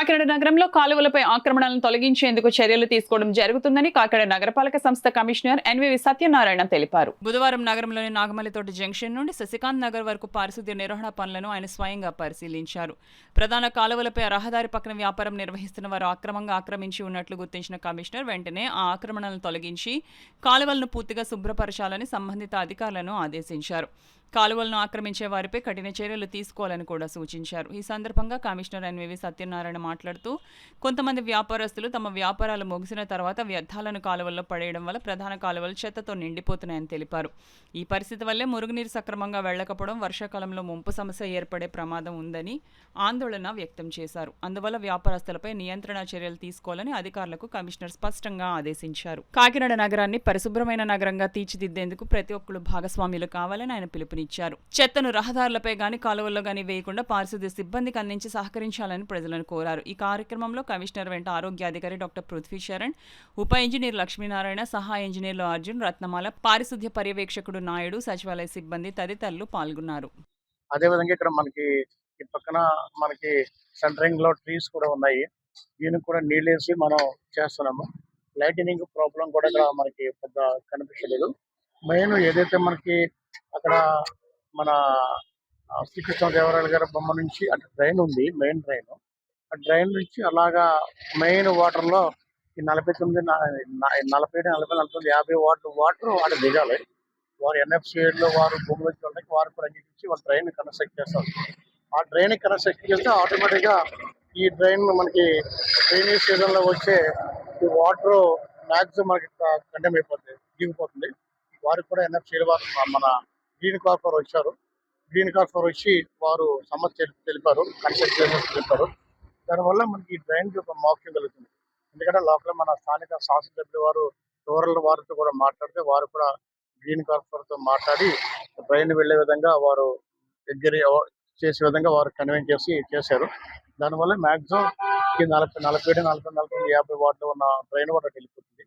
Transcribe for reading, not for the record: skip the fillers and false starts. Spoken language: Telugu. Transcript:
కాకినాడ నగరంలో కాలువలపై ఆక్రమణలను తొలగించేందుకు చర్యలు తీసుకోవడం జరుగుతుందని కాకినాడ నగరపాలక సంస్థ కమిషనర్ ఎన్వివి సత్యనారాయణ తెలిపారు. బుధవారం నగరంలోని నాగమల్లితోటి జంక్షన్ నుండి శశికాంత్ నగర్ వరకు పారిశుద్ధ్య నిర్వహణ పనులను ఆయన స్వయంగా పరిశీలించారు. ప్రధాన కాలువలపై రహదారి పక్కన వ్యాపారం నిర్వహిస్తున్న వారు అక్రమంగా ఆక్రమించి ఉన్నట్లు గుర్తించిన కమిషనర్ వెంటనే ఆ ఆక్రమణలను తొలగించి కాలువలను పూర్తిగా శుభ్రపరచాలని సంబంధిత అధికారులను ఆదేశించారు. కాలువలను ఆక్రమించే వారిపై కఠిన చర్యలు తీసుకోవాలని కూడా సూచించారు. ఈ సందర్భంగా కమిషనర్ ఎన్వివి సత్యనారాయణ మాట్లాడుతూ కొంతమంది వ్యాపారస్తులు తమ వ్యాపారాలు ముగిసిన తర్వాత వ్యర్థాలను కాలువల్లో పడేయడం వల్ల ప్రధాన కాలువలు చెత్తతో నిండిపోతున్నాయని తెలిపారు. ఈ పరిస్థితి వల్లే మురుగునీరు సక్రమంగా వెళ్లకపోవడం, వర్షాకాలంలో ముంపు సమస్య ఏర్పడే ప్రమాదం ఉందని ఆందోళన వ్యక్తం చేశారు. అందువల్ల వ్యాపారస్తులపై నియంత్రణ చర్యలు తీసుకోవాలని అధికారులకు కమిషనర్ స్పష్టంగా ఆదేశించారు. కాకినాడ నగరాన్ని పరిశుభ్రమైన నగరంగా తీర్చిదిద్దేందుకు ప్రతి ఒక్కరు భాగస్వాములు కావాలని ఆయన పిలుపునిచ్చారు. చెత్తను రహదారులపై గాని కాలువల్లో గాని వేయకుండా పారిశుద్ధ్య సిబ్బందికి అందించి సహకరించాలని ప్రజలను కోరారు. ఈ కార్యక్రమంలో కమిషనర్ వెంట ఆరోగ్యాధికారి డాక్టర్ పృథ్వీ శరణ్, ఉప ఇంజనీర్ లక్ష్మీనారాయణ, సహాయ ఇంజనీర్లు అర్జున్, రత్నమాల, పారిశుద్ధ్య పర్యవేక్షకుడు నాయుడు, సచివాలయ సిబ్బంది తదితరులు పాల్గొన్నారు. అదేవిధంగా ఇక్కడ మనకి ఈ పక్కన మనకి సెంటరింగ్ లో ట్రీస్ కూడా ఉన్నాయి. దీనికి కూడా నీళ్ళేసి మనం చేస్తున్నాము. లైటినింగ్ ప్రాబ్లం కూడా ఇక్కడ మనకి పెద్ద కనిపించలేదు. మెయిన్ ఏదైతే మనకి అక్కడ మన శ్రీకృష్ణదేవరాయలు గారి బొమ్మ నుంచి అటు డ్రైన్ ఉంది, మెయిన్ డ్రైన్. ఆ డ్రైన్ నుంచి అలాగా మెయిన్ వాటర్ లో ఈ 49, 40, 40, 40, 50 వాటర్ అక్కడ దిగాలి. వారు ఎన్ఎఫ్సిఐ లో వారు భూమిలోకి వెళ్ళడానికి వారు కూడా అంగీకరించి వాళ్ళ డ్రైన్ కన్స్ట్రక్ట్ చేస్తారు. ఆ డ్రైన్ కన్స్ట్రక్ట్ చేస్తే ఆటోమేటిక్ గా ఈ డ్రైన్ మనకి రైనీ సీజన్ లో వచ్చే ఈ వాటర్ మ్యాక్సిమం మనకి కండెమ్ అయిపోతుంది, దిగిపోతుంది. వారికి కూడా ఎన్ఎఫ్సిఐ వారు మన గ్రీన్ కార్పొర్ వచ్చారు. గ్రీన్ కార్పొర్ వచ్చి వారు సమస్య తెలిపారు, కన్స్ట్రక్ట్ చేసి తెలిపారు. దానివల్ల మనకి డ్రైన్ ఒక మోక్షం కలుగుతుంది. ఎందుకంటే లోపల మన స్థానిక శాసనసభ్యులు వారు రూరల్ వారితో కూడా మాట్లాడితే వారు కూడా గ్రీన్ కార్పొరేట్ తో మాట్లాడి డ్రైన్ వెళ్లే విధంగా వారు దగ్గర చేసే విధంగా వారు కన్వీన్ చేశారు. దానివల్ల మాక్సిమం ఈ 40, 40, 40, 40, 50 వాటిలో ఉన్న డ్రైన్ వాటర్ వెళ్ళిపోతుంది.